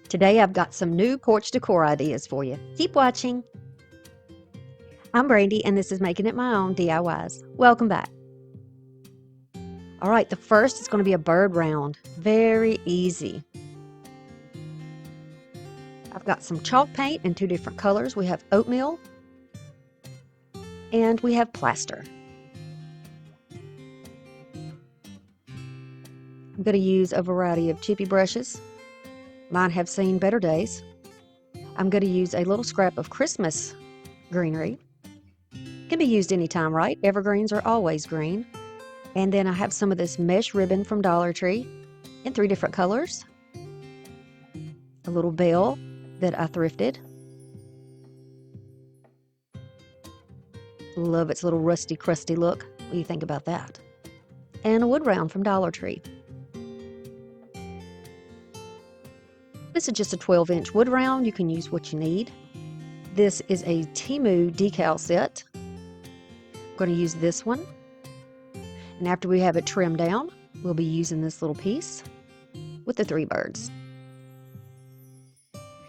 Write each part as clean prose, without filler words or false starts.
Today I've got some new porch decor ideas for you. Keep watching. I'm Brandy and this is Making It My Own DIYs. Welcome back. All right, the first is going to be a bird round. Very easy. I've got some chalk paint in two different colors. We have oatmeal and we have plaster. I'm going to use a variety of chippy brushes. Mine have seen better days. I'm going to use a little scrap of Christmas greenery. Can be used anytime, right? Evergreens are always green. And then I have some of this mesh ribbon from Dollar Tree in three different colors. A little bell that I thrifted. Love its little rusty, crusty look. What do you think about that? And a wood round from Dollar Tree. This is just a 12-inch wood round. You can use what you need. This is a Temu decal set. I'm going to use this one. And after we have it trimmed down, we'll be using this little piece with the three birds.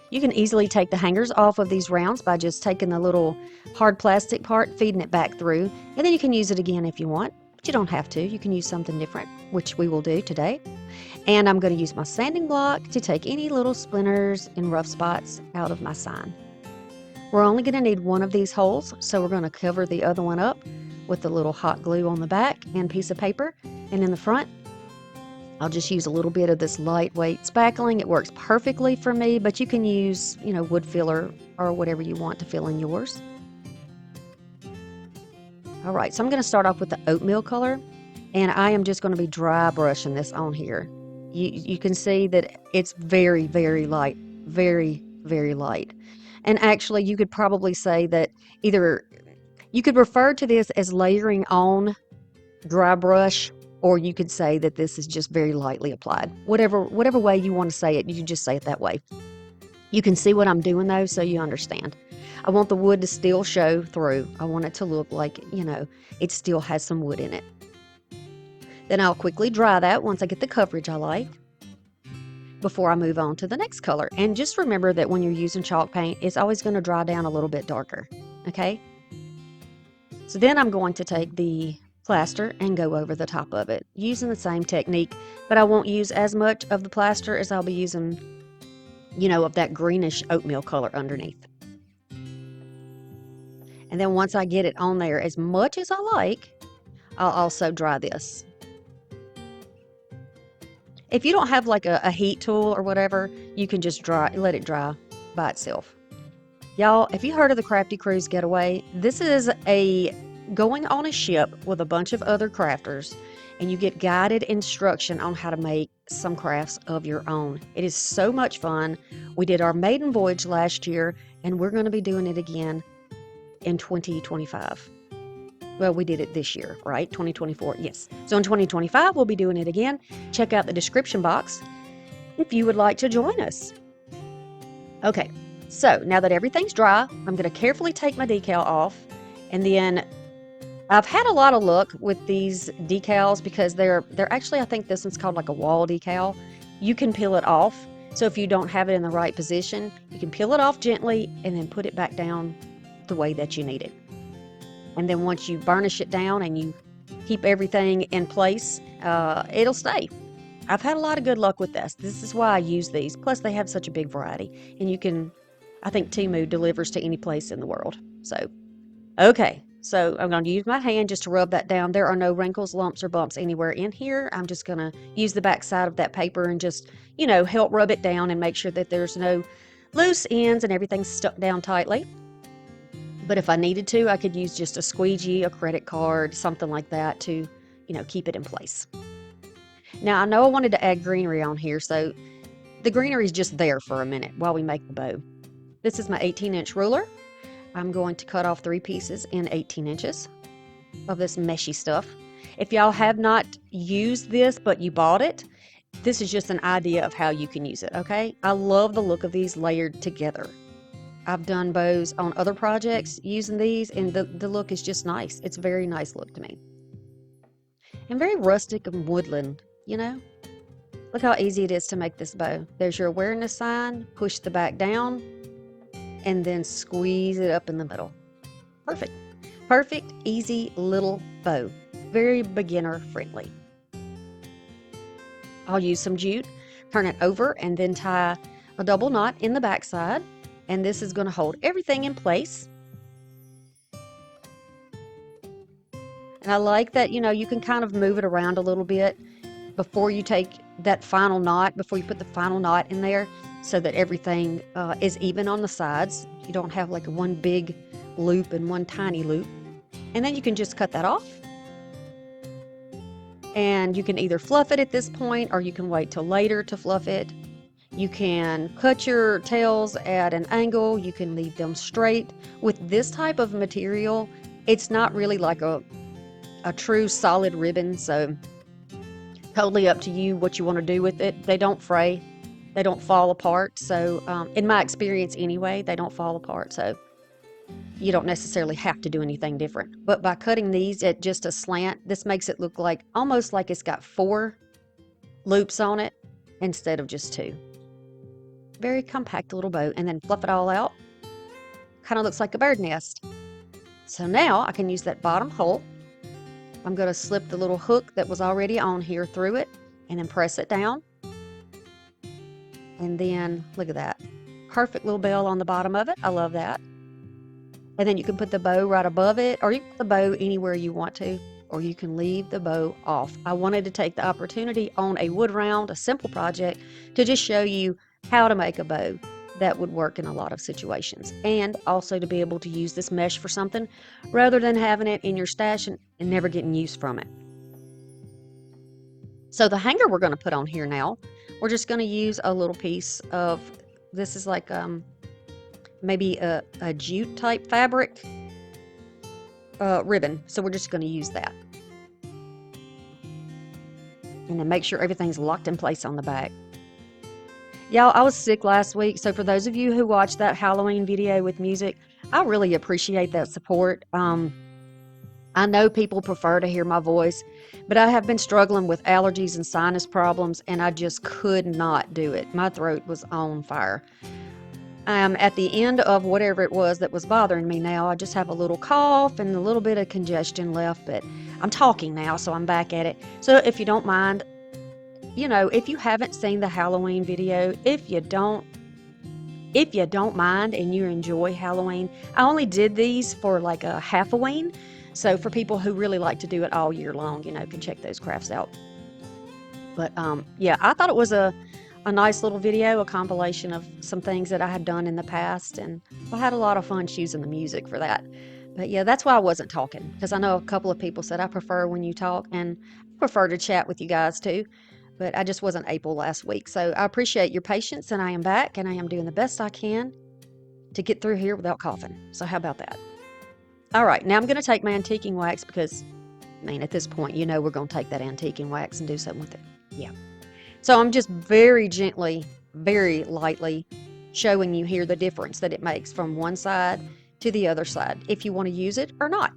You can easily take the hangers off of these rounds by just taking the little hard plastic part, feeding it back through, and then you can use it again if you want, but you don't have to. You can use something different, which we will do today. And I'm going to use my sanding block to take any little splinters and rough spots out of my sign. We're only going to need one of these holes, so we're going to cover the other one up with a little hot glue on the back and piece of paper. And in the front, I'll just use a little bit of this lightweight spackling. It works perfectly for me, but you can use, wood filler or whatever you want to fill in yours. All right, so I'm going to start off with the oatmeal color, and I am just going to be dry brushing this on here. You can see that it's very, very light, very, very light. And actually, you could probably say that either you could refer to this as layering on dry brush, or you could say that this is just very lightly applied. Whatever way you want to say it, you can just say it that way. You can see what I'm doing though, so you understand. I want the wood to still show through. I want it to look like, it still has some wood in it. Then I'll quickly dry that once I get the coverage I like before I move on to the next color. And just remember that when you're using chalk paint, it's always going to dry down a little bit darker, okay? So then I'm going to take the plaster and go over the top of it using the same technique, but I won't use as much of the plaster as I'll be using, of that greenish oatmeal color underneath. And then once I get it on there as much as I like, I'll also dry this. If you don't have like a heat tool or whatever, you can just let it dry by itself. Y'all, if you heard of the Crafty Cruise Getaway, this is going on a ship with a bunch of other crafters, and you get guided instruction on how to make some crafts of your own. It is so much fun. We did our maiden voyage last year, and we're going to be doing it again in 2025. Well, we did it this year, right? 2024, yes. So in 2025, we'll be doing it again. Check out the description box if you would like to join us. Okay, so now that everything's dry, I'm going to carefully take my decal off, and then I've had a lot of luck with these decals because they're actually, I think this one's called like a wall decal. You can peel it off. So if you don't have it in the right position, you can peel it off gently and then put it back down the way that you need it. And then once you burnish it down and you keep everything in place, it'll stay. I've had a lot of good luck with this. This is why I use these. Plus they have such a big variety. And I think Temu delivers to any place in the world. So, okay. So I'm going to use my hand just to rub that down. There are no wrinkles, lumps, or bumps anywhere in here. I'm just going to use the back side of that paper and just, help rub it down and make sure that there's no loose ends and everything's stuck down tightly. But if I needed to, I could use just a squeegee, a credit card, something like that to, keep it in place. Now, I know I wanted to add greenery on here, so the greenery is just there for a minute while we make the bow. This is my 18-inch ruler. I'm going to cut off 3 pieces in 18 inches of this meshy stuff. If y'all have not used this, but you bought it, this is just an idea of how you can use it, okay? I love the look of these layered together. I've done bows on other projects using these, and the look is just nice. It's a very nice look to me. And very rustic and woodland, Look how easy it is to make this bow. There's your awareness sign, push the back down, and then squeeze it up in the middle. Perfect. Perfect, easy little bow. Very beginner friendly. I'll use some jute, turn it over, and then tie a double knot in the back side. And this is going to hold everything in place. And I like that, you can kind of move it around a little bit before you take that final knot, before you put the final knot in there, so that everything is even on the sides. You don't have like one big loop and one tiny loop. And then you can just cut that off. And you can either fluff it at this point, or you can wait till later to fluff it. You can cut your tails at an angle. You can leave them straight. With this type of material, it's not really like a true solid ribbon, so totally up to you what you want to do with it. They don't fray, they don't fall apart. So in my experience anyway, they don't fall apart. So you don't necessarily have to do anything different. But by cutting these at just a slant, this makes it look like almost like it's got 4 loops on it instead of just 2. Very compact little bow, and then fluff it all out. Kind of looks like a bird nest. So now I can use that bottom hole. I'm going to slip the little hook that was already on here through it and then press it down. And then look at that. Perfect little bell on the bottom of it. I love that. And then you can put the bow right above it, or you can put the bow anywhere you want to, or you can leave the bow off. I wanted to take the opportunity on a wood round, a simple project, to just show you how to make a bow that would work in a lot of situations, and also to be able to use this mesh for something rather than having it in your stash and never getting use from it. So the hanger we're going to put on here now, we're just going to use a little piece of, this is like maybe a jute type fabric ribbon. So we're just going to use that. And then make sure everything's locked in place on the back. Y'all, I was sick last week, so for those of you who watched that Halloween video with music, I really appreciate that support. I know people prefer to hear my voice, but I have been struggling with allergies and sinus problems, and I just could not do it. My throat was on fire. I'm at the end of whatever it was that was bothering me now. I just have a little cough and a little bit of congestion left, but I'm talking now, so I'm back at it. So if you don't mind, if you haven't seen the Halloween video, if you don't mind and you enjoy Halloween, I only did these for like a half-a-ween. So for people who really like to do it all year long, can check those crafts out. But yeah, I thought it was a nice little video, a compilation of some things that I had done in the past, and I had a lot of fun choosing the music for that. But yeah, that's why I wasn't talking, because I know a couple of people said I prefer when you talk, and I prefer to chat with you guys too. But I just wasn't able last week. So I appreciate your patience, and I am back, and I am doing the best I can to get through here without coughing. So how about that? All right, now I'm going to take my antiquing wax because, at this point, we're going to take that antiquing wax and do something with it. Yeah. So I'm just very gently, very lightly showing you here the difference that it makes from one side to the other side, if you want to use it or not.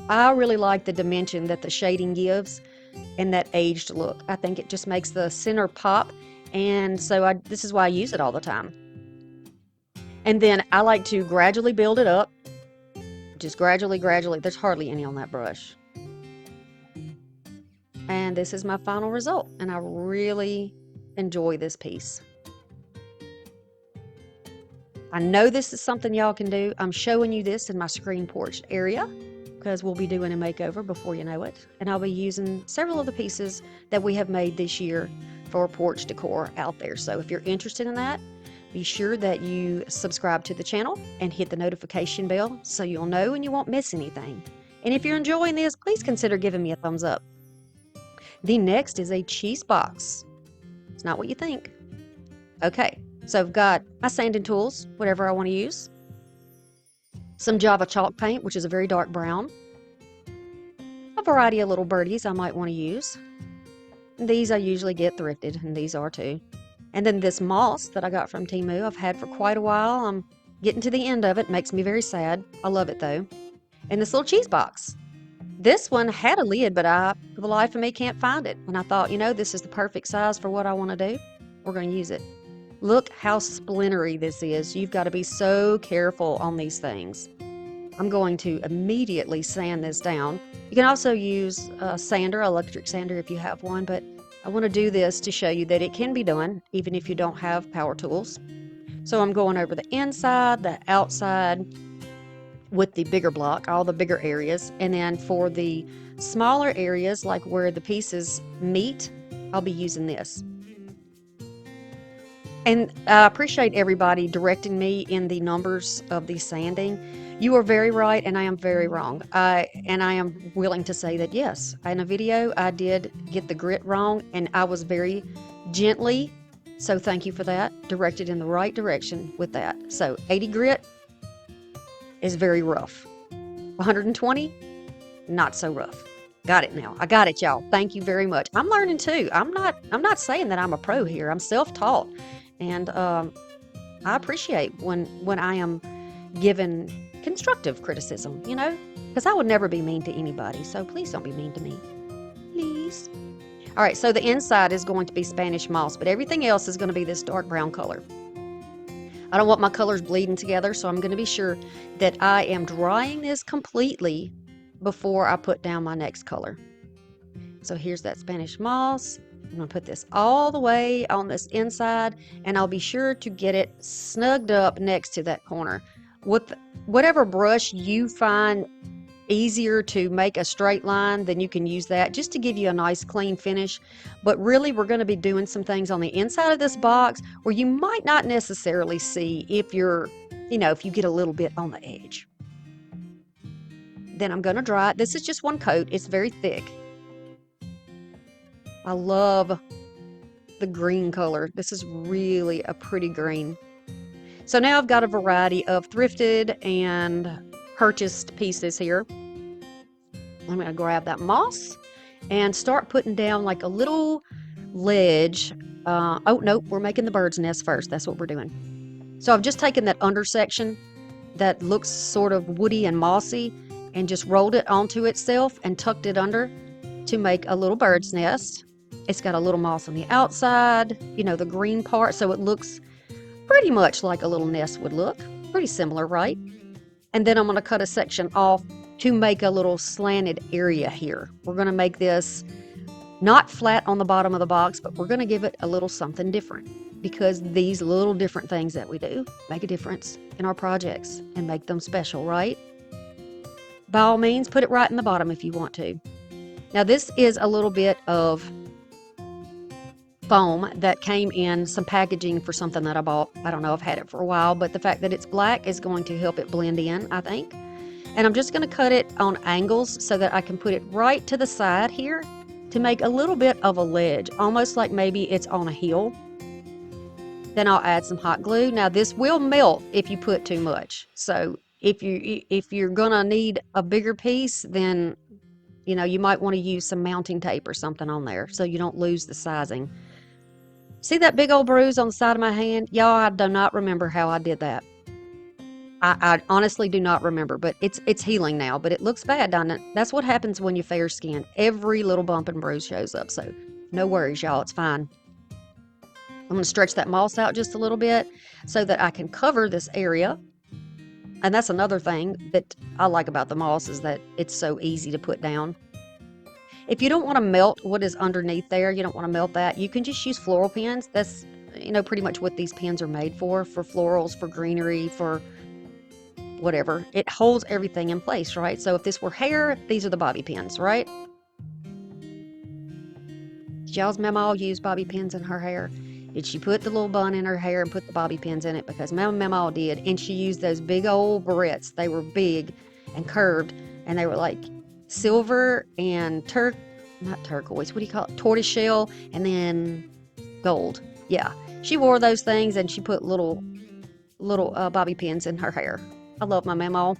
I really like the dimension that the shading gives and that aged look. I think it just makes the center pop, and so this is why I use it all the time. And then I like to gradually build it up, just gradually. There's hardly any on that brush. And this is my final result, and I really enjoy this piece. I know this is something y'all can do. I'm showing you this in my screen porch area, because we'll be doing a makeover before you know it. And I'll be using several of the pieces that we have made this year for porch decor out there. So if you're interested in that, be sure that you subscribe to the channel and hit the notification bell so you'll know and you won't miss anything. And if you're enjoying this, please consider giving me a thumbs up. The next is a cheese box. It's not what you think. Okay, so I've got my sanding tools, whatever I want to use. Some Java chalk paint, which is a very dark brown. A variety of little birdies I might want to use. These I usually get thrifted, and these are too. And then this moss that I got from Temu I've had for quite a while. I'm getting to the end of it. Makes me very sad. I love it though. And this little cheese box. This one had a lid, but I, for the life of me, can't find it. And I thought, this is the perfect size for what I want to do. We're going to use it. Look how splintery this is. You've got to be so careful on these things. I'm going to immediately sand this down. You can also use a sander, electric sander if you have one, but I want to do this to show you that it can be done even if you don't have power tools. So I'm going over the inside, the outside with the bigger block, all the bigger areas. And then for the smaller areas, like where the pieces meet, I'll be using this. And I appreciate everybody directing me in the numbers of the sanding. You are very right, and I am very wrong. And I am willing to say that, yes, in a video, I did get the grit wrong, and I was very gently, so thank you for that, directed in the right direction with that. So 80 grit is very rough. 120, not so rough. Got it now. I got it, y'all. Thank you very much. I'm learning too. I'm not saying that I'm a pro here. I'm self-taught. And I appreciate when I am given constructive criticism, because I would never be mean to anybody. So please don't be mean to me. Please. All right, so the inside is going to be Spanish moss, but everything else is going to be this dark brown color. I don't want my colors bleeding together, so I'm going to be sure that I am drying this completely before I put down my next color. So here's that Spanish moss. I'm going to put this all the way on this inside, and I'll be sure to get it snugged up next to that corner. With whatever brush you find easier to make a straight line, then you can use that just to give you a nice clean finish. But really, we're going to be doing some things on the inside of this box where you might not necessarily see if you're, if you get a little bit on the edge. Then I'm going to dry it. This is just one coat. It's very thick. I love the green color. This is really a pretty green. So now I've got a variety of thrifted and purchased pieces here. I'm going to grab that moss and start putting down like a little ledge. Oh, nope, we're making the bird's nest first. That's what we're doing. So I've just taken that under section that looks sort of woody and mossy and just rolled it onto itself and tucked it under to make a little bird's nest. It's got a little moss on the outside, the green part, so it looks pretty much like a little nest would look. Pretty similar, right? And then I'm going to cut a section off to make a little slanted area here. We're going to make this not flat on the bottom of the box, but we're going to give it a little something different, because these little different things that we do make a difference in our projects and make them special, right? By all means, put it right in the bottom if you want to. Now this is a little bit of foam that came in some packaging for something that I bought. I don't know, I've had it for a while, but the fact that it's black is going to help it blend in, I think. And I'm just going to cut it on angles so that I can put it right to the side here to make a little bit of a ledge, almost like maybe it's on a hill. Then I'll add some hot glue. Now this will melt if you put too much. So if you're going to need a bigger piece, then you might want to use some mounting tape or something on there so you don't lose the sizing. See that big old bruise on the side of my hand? Y'all, I do not remember how I did that. I honestly do not remember, but it's healing now, but it looks bad, doesn't it? That's what happens when you're fair skinned. Every little bump and bruise shows up, so no worries, y'all, it's fine. I'm going to stretch that moss out just a little bit so that I can cover this area. And that's another thing that I like about the moss, is that it's so easy to put down. If you don't want to melt what is underneath there, you don't want to melt that, you can just use floral pens. That's, pretty much what these pens are made for florals, for greenery, for whatever. It holds everything in place, right? So if this were hair, these are the bobby pins, right? Did y'all's mama use bobby pins in her hair? Did she put the little bun in her hair and put the bobby pins in it? Because my mama did, and she used those big old barrettes. They were big and curved, and they were like silver and not turquoise, what do you call it? Tortoiseshell, and then gold. Yeah, she wore those things, and she put little bobby pins in her hair. I love my mama.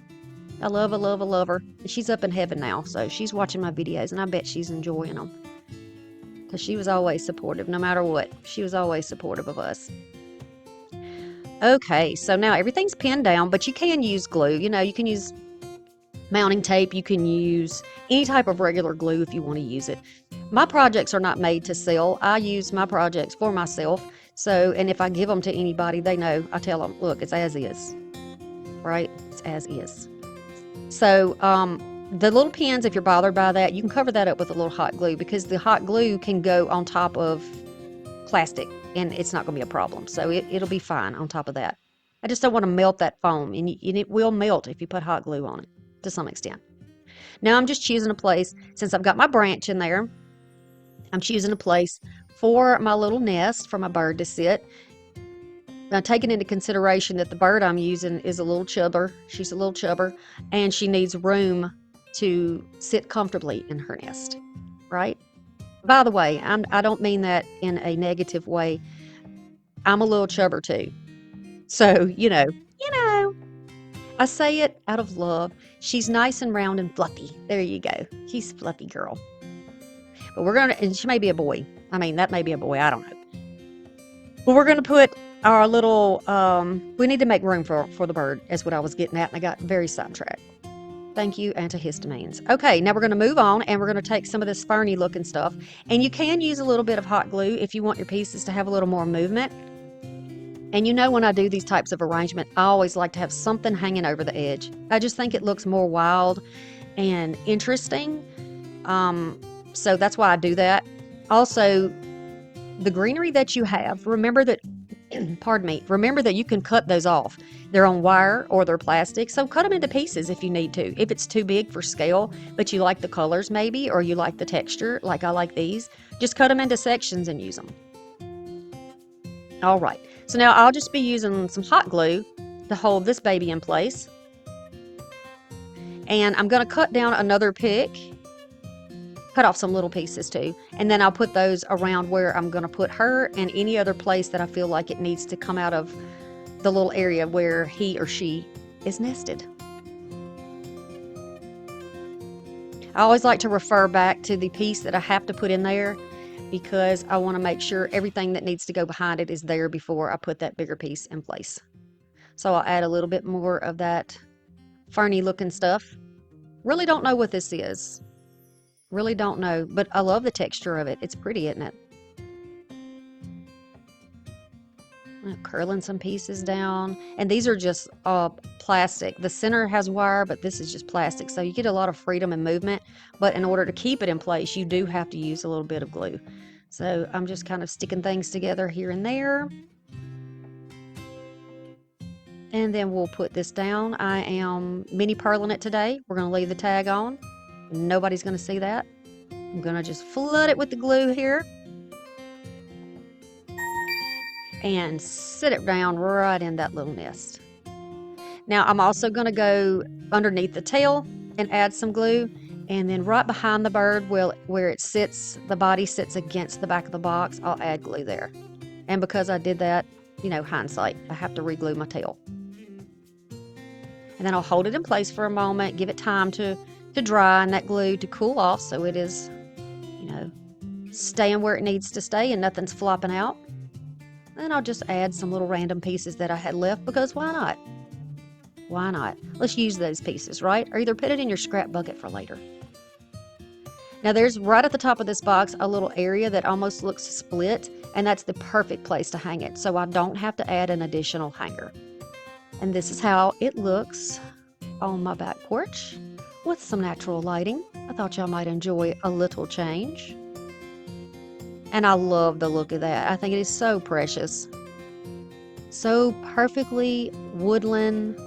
I love her. And she's up in heaven now, so she's watching my videos, and I bet she's enjoying them. Because she was always supportive, no matter what. She was always supportive of us. Okay, so now everything's pinned down, but you can use glue. You can use Mounting tape, you can use any type of regular glue if you want to use it. My projects are not made to sell. I use my projects for myself. So, and if I give them to anybody, they know, I tell them, look, it's as is, right? It's as is. So, the little pins, if you're bothered by that, you can cover that up with a little hot glue because the hot glue can go on top of plastic and it's not going to be a problem. So it'll be fine on top of that. I just don't want to melt that foam, and it will melt if you put hot glue on it to some extent. Now I'm just choosing a place, since I've got my branch in there, I'm choosing a place for my little nest for my bird to sit. Now, taking into consideration that the bird I'm using is a little chubber, she's a little chubber, and she needs room to sit comfortably in her nest, right? By the way, I don't mean that in a negative way. I'm a little chubber too. So, I say it out of love. She's nice and round and fluffy. There you go. She's a fluffy girl. But and she may be a boy. I mean, that may be a boy. I don't know. But we're going to put our little, we need to make room for the bird, is what I was getting at, and I got very sidetracked. Thank you, antihistamines. Okay, now we're going to move on, and we're going to take some of this ferny looking stuff, and you can use a little bit of hot glue if you want your pieces to have a little more movement. And when I do these types of arrangement, I always like to have something hanging over the edge. I just think it looks more wild and interesting. So that's why I do that. Also, the greenery that you have, remember that, pardon me, remember that you can cut those off. They're on wire or they're plastic, so cut them into pieces if you need to. If it's too big for scale, but you like the colors maybe, or you like the texture, like I like these, just cut them into sections and use them. All right, so now I'll just be using some hot glue to hold this baby in place. And I'm going to cut down another pick, cut off some little pieces too, and then I'll put those around where I'm going to put her and any other place that I feel like it needs to come out of the little area where he or she is nested. I always like to refer back to the piece that I have to put in there because I want to make sure everything that needs to go behind it is there before I put that bigger piece in place. So I'll add a little bit more of that ferny looking stuff. Really don't know what this is. Really don't know, but I love the texture of it. It's pretty, isn't it? I'm curling some pieces down, and these are just plastic. The center has wire, but this is just plastic, so you get a lot of freedom and movement, but in order to keep it in place, you do have to use a little bit of glue. So I'm just kind of sticking things together here and there. And then we'll put this down. I am mini purling it today. We're going to leave the tag on. Nobody's going to see that. I'm going to just flood it with the glue here and sit it down right in that little nest. Now I'm also going to go underneath the tail and add some glue, and then right behind the bird where it sits, the body sits against the back of the box, I'll add glue there. And because I did that, hindsight, I have to re-glue my tail. And then I'll hold it in place for a moment, give it time to dry and that glue to cool off so it is, staying where it needs to stay and nothing's flopping out. Then I'll just add some little random pieces that I had left because why not? Why not? Let's use those pieces, right? Or either put it in your scrap bucket for later. Now there's right at the top of this box a little area that almost looks split, and that's the perfect place to hang it, so I don't have to add an additional hanger. And this is how it looks on my back porch with some natural lighting. I thought y'all might enjoy a little change. And I love the look of that. I think it is so precious. So perfectly woodland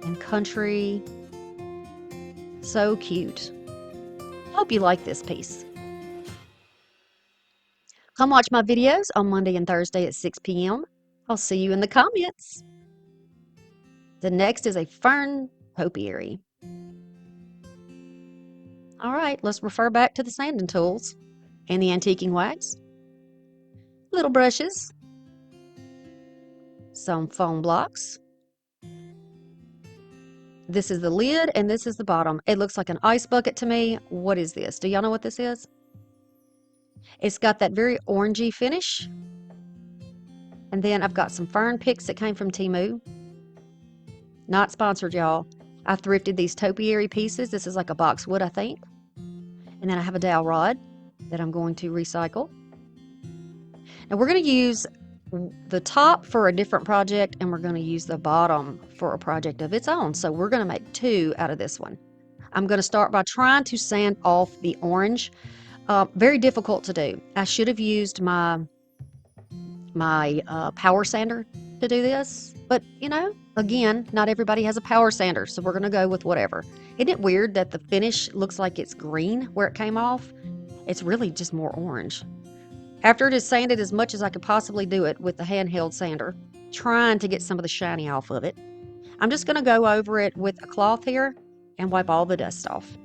and country. So cute. Hope you like this piece. Come watch my videos on Monday and Thursday at 6 p.m. I'll see you in the comments. The next is a fern topiary. All right, let's refer back to the sanding tools and the antiquing wax. Little brushes, some foam blocks. This is the lid and this is the bottom. It looks like an ice bucket to me. What is this? Do y'all know what this is? It's got that very orangey finish. And then I've got some fern picks that came from Temu. Not sponsored, y'all. I thrifted these topiary pieces. This is like a boxwood, I think. And then I have a dowel rod that I'm going to recycle. Now we're going to use the top for a different project, and we're going to use the bottom for a project of its own. So we're going to make two out of this one. I'm going to start by trying to sand off the orange. Very difficult to do. I should have used my power sander to do this, but you know, again, not everybody has a power sander, so we're going to go with whatever. Isn't it weird that the finish looks like it's green where it came off? It's really just more orange. After it is sanded as much as I could possibly do it with the handheld sander, trying to get some of the shiny off of it, I'm just going to go over it with a cloth here and wipe all the dust off.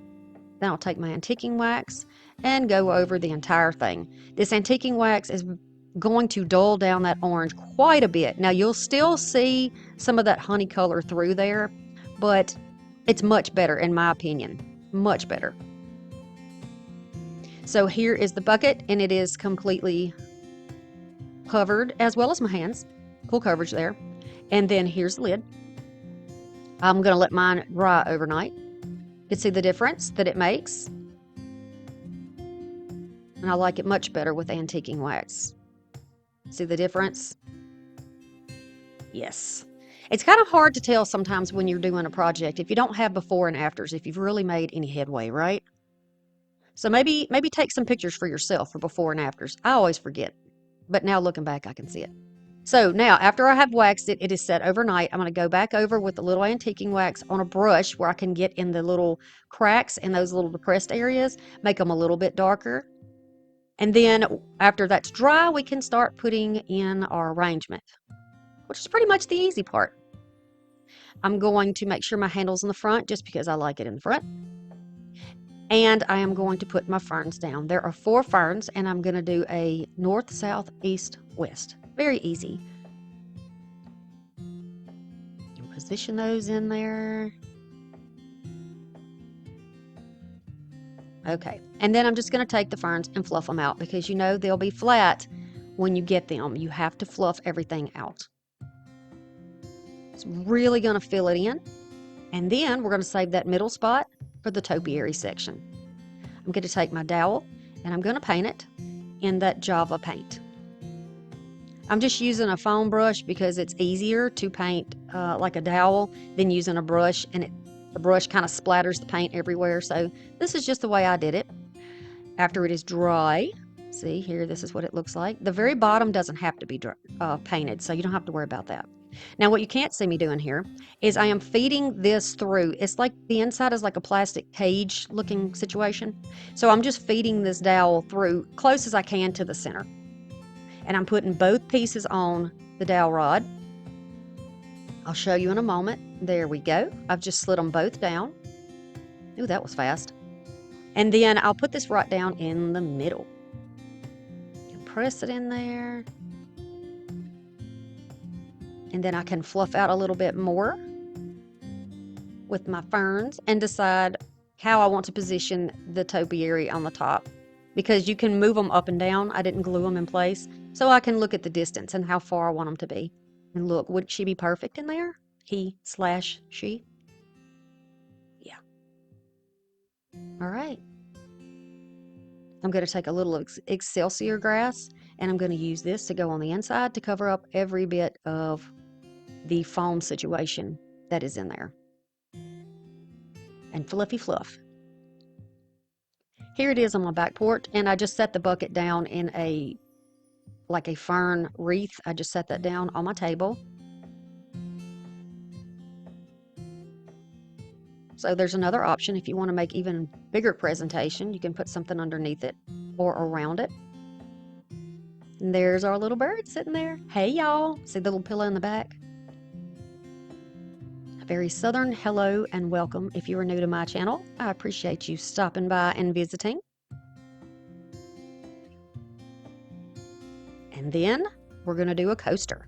Then I'll take my antiquing wax and go over the entire thing. This antiquing wax is going to dull down that orange quite a bit. Now you'll still see some of that honey color through there, but it's much better in my opinion. Much better. So here is the bucket, and it is completely covered, as well as my hands. Full coverage there. And then here's the lid. I'm going to let mine dry overnight. You can see the difference that it makes. And I like it much better with antiquing wax. See the difference? Yes. It's kind of hard to tell sometimes when you're doing a project if you don't have before and afters, if you've really made any headway, right? So maybe take some pictures for yourself for before and afters. I always forget, but now looking back, I can see it. So now, after I have waxed it, it is set overnight. I'm going to go back over with the little antiquing wax on a brush where I can get in the little cracks and those little depressed areas, make them a little bit darker. And then after that's dry, we can start putting in our arrangement, which is pretty much the easy part. I'm going to make sure my handle's in the front just because I like it in the front. And I am going to put my ferns down. There are 4 ferns, and I'm going to do a north, south, east, west. Very easy. And position those in there. Okay, and then I'm just going to take the ferns and fluff them out because you know they'll be flat when you get them. You have to fluff everything out. It's really going to fill it in. And then we're going to save that middle spot for the topiary section. I'm going to take my dowel and I'm going to paint it in that Java paint. I'm just using a foam brush because it's easier to paint like a dowel than using a brush, and the brush kind of splatters the paint everywhere. So this is just the way I did it. After it is dry, see here, this is what it looks like. The very bottom doesn't have to be dry, painted, so you don't have to worry about that. Now what you can't see me doing here is I am feeding this through. It's like the inside is like a plastic cage looking situation. So I'm just feeding this dowel through close as I can to the center. And I'm putting both pieces on the dowel rod. I'll show you in a moment. There we go. I've just slid them both down. Ooh, that was fast. And then I'll put this right down in the middle. And press it in there. And then I can fluff out a little bit more with my ferns and decide how I want to position the topiary on the top. Because you can move them up and down. I didn't glue them in place. So I can look at the distance and how far I want them to be. And look, would she be perfect in there? He/she? Yeah. All right. I'm going to take a little Excelsior grass and I'm going to use this to go on the inside to cover up every bit of the foam situation that is in there. And fluffy fluff. Here it is on my back porch, and I just set the bucket down in like a fern wreath. I just set that down on my table. So there's another option. If you want to make even bigger presentation, you can put something underneath it or around it. And there's our little bird sitting there. Hey y'all, see the little pillow in the back? A very southern hello and welcome if you are new to my channel. I appreciate you stopping by and visiting. And then we're going to do a coaster.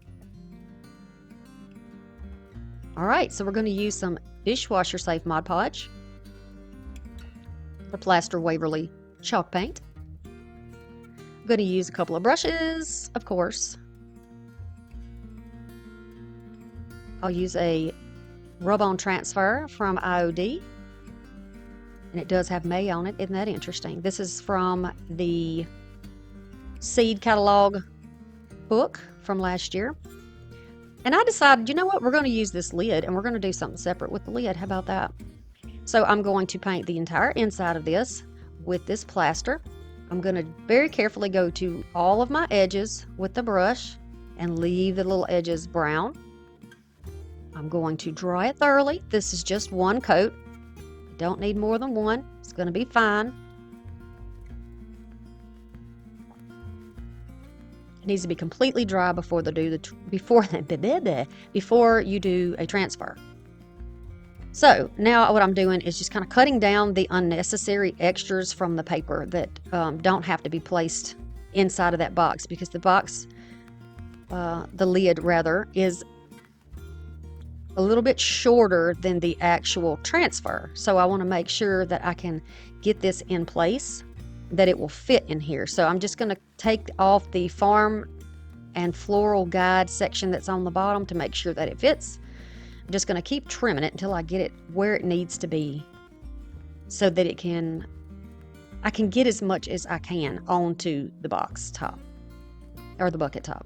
All right, so we're going to use some dishwasher safe Mod Podge, the Plaster Waverly chalk paint. I'm going to use a couple of brushes, of course. I'll use a rub-on transfer from IOD. And it does have May on it. Isn't that interesting? This is from the seed catalog book from last year. And I decided, you know what? We're going to use this lid and we're going to do something separate with the lid. How about that? So I'm going to paint the entire inside of this with this plaster. I'm going to very carefully go to all of my edges with the brush and leave the little edges brown. I'm going to dry it thoroughly. This is just one coat. Don't need more than one. It's going to be fine. It needs to be completely dry before you do a transfer. So now what I'm doing is just kind of cutting down the unnecessary extras from the paper that don't have to be placed inside of that box, because the box, the lid rather, is a little bit shorter than the actual transfer. So I want to make sure that I can get this in place, that it will fit in here. So I'm just going to take off the farm and floral guide section that's on the bottom to make sure that it fits. I'm just going to keep trimming it until I get it where it needs to be, so that I can get as much as I can onto the box top or the bucket top.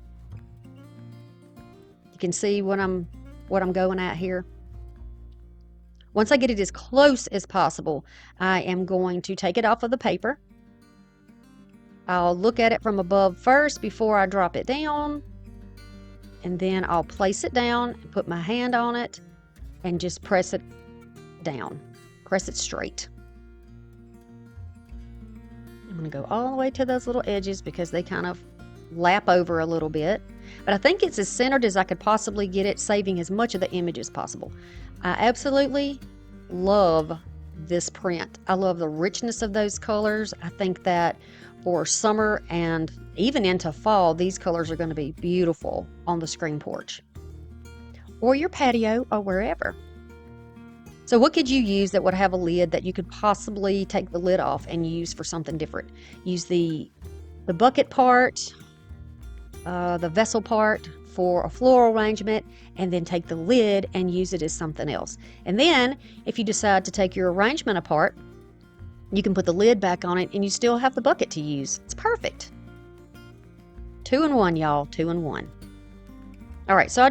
You can see what I'm going at here. Once I get it as close as possible, I am going to take it off of the paper. I'll look at it from above first before I drop it down, and then I'll place it down and put my hand on it and just press it down. Press it straight. I'm going to go all the way to those little edges because they kind of lap over a little bit. But I think it's as centered as I could possibly get it, saving as much of the image as possible. I absolutely love this print. I love the richness of those colors. I think that for summer and even into fall, these colors are going to be beautiful on the screen porch or your patio or wherever. So what could you use that would have a lid that you could possibly take the lid off and use for something different? Use the bucket part, the vessel part for a floral arrangement, and then take the lid and use it as something else. And then if you decide to take your arrangement apart, you can put the lid back on it and you still have the bucket to use. It's perfect. 2 in 1, y'all. 2 in 1. All right, so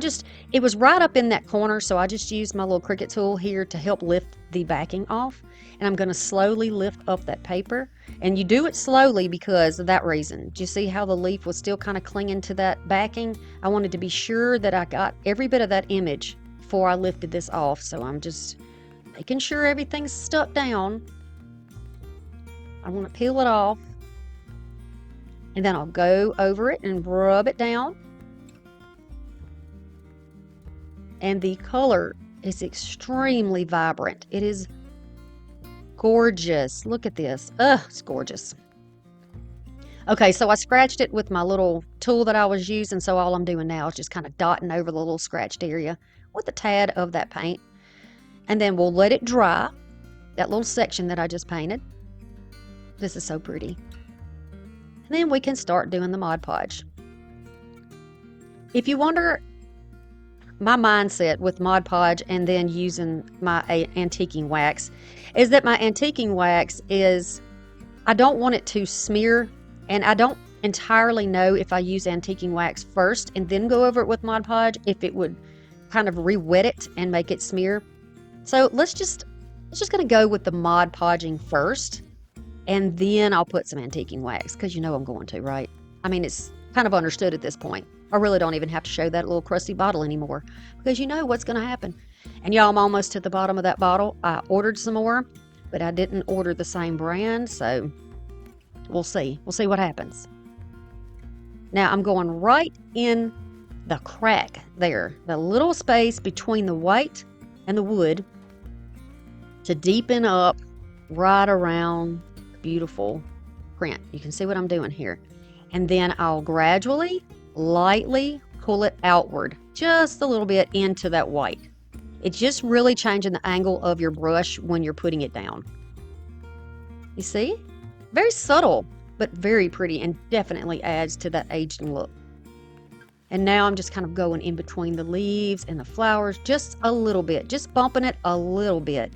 it was right up in that corner, so I just used my little Cricut tool here to help lift the backing off. And I'm going to slowly lift up that paper. And you do it slowly because of that reason. Do you see how the leaf was still kind of clinging to that backing? I wanted to be sure that I got every bit of that image before I lifted this off. So I'm just making sure everything's stuck down. I want to peel it off, and then I'll go over it and rub it down. And the color is extremely vibrant. It is gorgeous. Look at this. It's gorgeous. Okay, so I scratched it with my little tool that I was using, so all I'm doing now is just kind of dotting over the little scratched area with a tad of that paint. And then we'll let it dry, that little section that I just painted. This is so pretty. And then we can start doing the Mod Podge. If you wonder, my mindset with Mod Podge and then using my antiquing wax is that my antiquing wax is, I don't want it to smear, and I don't entirely know if I use antiquing wax first and then go over it with Mod Podge, if it would kind of re-wet it and make it smear. So let's just gonna go with the Mod Podging first, and then I'll put some antiquing wax, because you know I'm going to, right? I mean, it's kind of understood at this point. I really don't even have to show that little crusty bottle anymore, because you know what's going to happen. And y'all, I'm almost to the bottom of that bottle. I ordered some more, but I didn't order the same brand, so we'll see. We'll see what happens. Now I'm going right in the crack there, the little space between the white and the wood, to deepen up right around beautiful print. You can see what I'm doing here. And then I'll gradually, lightly pull it outward just a little bit into that white. It's just really changing the angle of your brush when you're putting it down. You see? Very subtle, but very pretty, and definitely adds to that aging look. And now I'm just kind of going in between the leaves and the flowers just a little bit, just bumping it a little bit.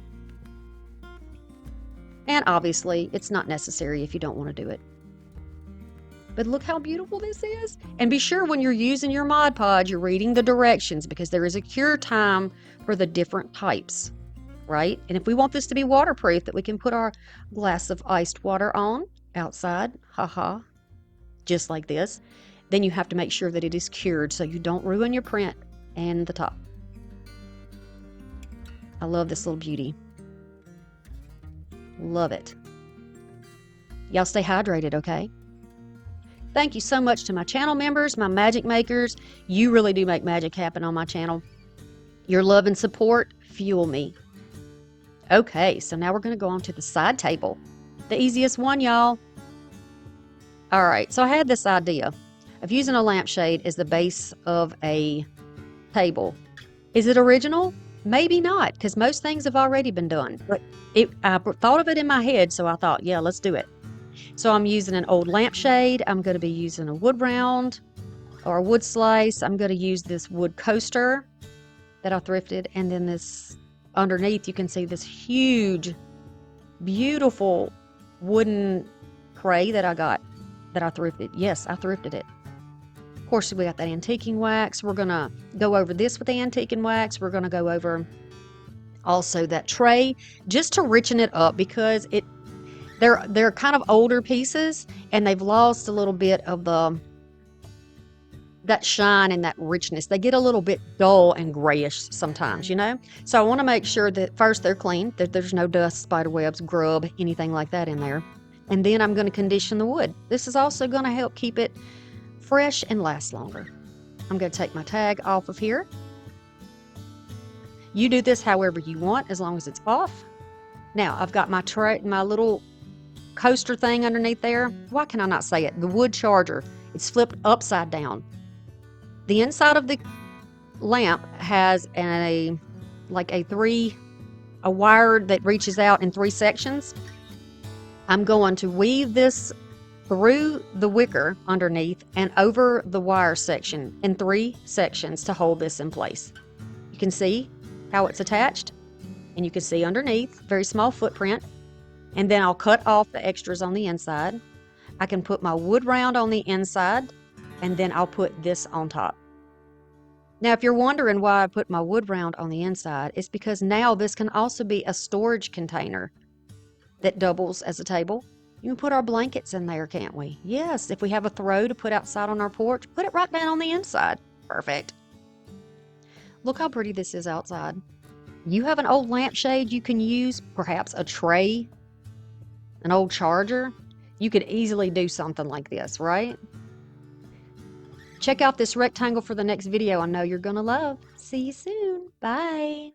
And obviously, it's not necessary if you don't want to do it. But look how beautiful this is. And be sure when you're using your Mod Podge, you're reading the directions because there is a cure time for the different types, right? And if we want this to be waterproof, that we can put our glass of iced water on outside, haha, just like this, then you have to make sure that it is cured so you don't ruin your print and the top. I love this little beauty. Love it. Y'all stay hydrated, okay? Thank you so much to my channel members, my magic makers. You really do make magic happen on my channel. Your love and support fuel me. Okay, so now we're going to go on to the side table. The easiest one, y'all. All right, so I had this idea of using a lampshade as the base of a table. Is it original? Maybe not, because most things have already been done. But I thought of it in my head, so I thought, yeah, let's do it. So I'm using an old lampshade. I'm going to be using a wood round or a wood slice. I'm going to use this wood coaster that I thrifted. And then this underneath, you can see this huge, beautiful wooden tray that I got, that I thrifted. Yes, I thrifted it. Of course, we got that antiquing wax. We're going to go over this with the antiquing wax. We're going to go over also that tray just to richen it up because they're kind of older pieces and they've lost a little bit of that shine and that richness. They get a little bit dull and grayish sometimes, you know? So I want to make sure that first they're clean, that there's no dust, spider webs, grub, anything like that in there. And then I'm going to condition the wood. This is also going to help keep it fresh and last longer. I'm going to take my tag off of here. You do this however you want, as long as it's off. Now I've got my tray, my little coaster thing underneath there. Why can I not say it? The wood charger. It's flipped upside down. The inside of the lamp has a wire that reaches out in 3 sections. I'm going to weave this through the wicker underneath and over the wire section in 3 sections to hold this in place. You can see how it's attached, and you can see underneath, very small footprint. And then I'll cut off the extras on the inside. I can put my wood round on the inside, and then I'll put this on top. Now, if you're wondering why I put my wood round on the inside, it's because now this can also be a storage container that doubles as a table. You can put our blankets in there, can't we? Yes, if we have a throw to put outside on our porch, put it right down on the inside. Perfect. Look how pretty this is outside. You have an old lampshade you can use, perhaps a tray, an old charger. You could easily do something like this, right? Check out this rectangle for the next video I know you're going to love. See you soon. Bye.